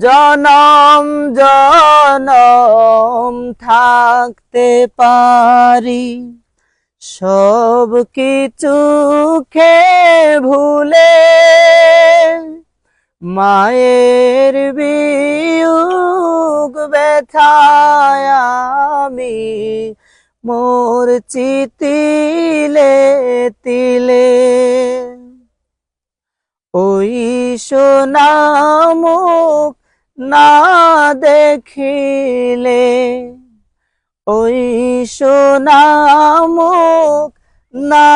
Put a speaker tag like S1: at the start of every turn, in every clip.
S1: জনম জনম থাকতে পারি সব কিছু ভুলে, মায়ের বিয়োগ ব্যথায় আমি মরছি তিলে তিলে। ওই সোনামুখ না দেখিলে, ওই সোনামুখ না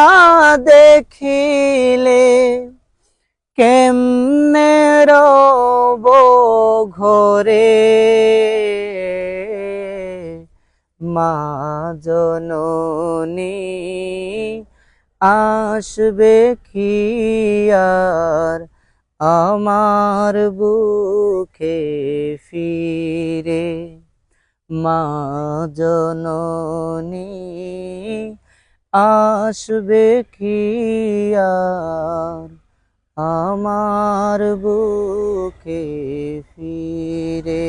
S1: দেখিলে কেমনে রব ঘরে। মা জননী আসবে কি আর আমার বুকে ফিরে। মা জননী আসবে কি আর আমার বুকে ফিরে।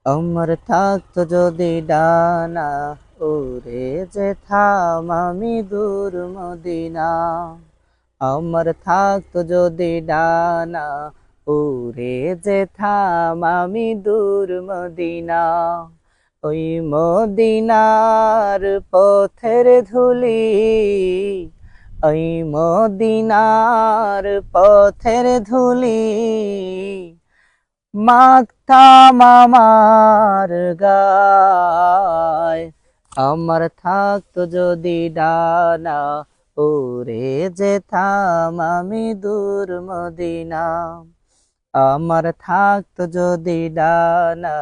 S1: আমার থাকতো যদি ডানা উড়ে যেতাম আমি দূর মদিনা। আমার থাকতো যদি ডানা উড়ে যেতাম আমি দূর মদিনা। ওই মদিনার পথের ধুলি, ওই মদিনার পথের ধুলি মাখতাম আমার গায়। আমার থাকতো যদি ডানা উড়ে যেতাম আমি দূর মদিনা। আমার থাকতো যদি ডানা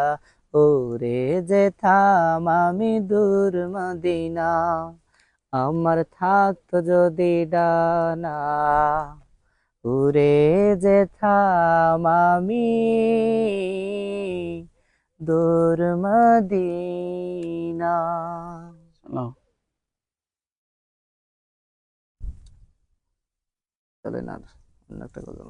S1: উড়ে যেতাম আমি দূর মদিনা। আমার থাকতো যদি ডানা উড়ে যেতাম আমি দূর মদিনা। চলে না অন্য একটা গজল।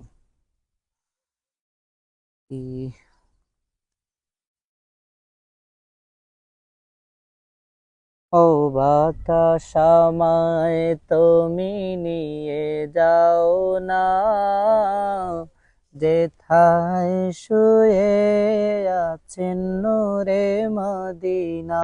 S1: ও বাতাস আমায় তুমি নিয়ে যাও না, যেথায় শুয়ে আছেন নূরে মদিনা।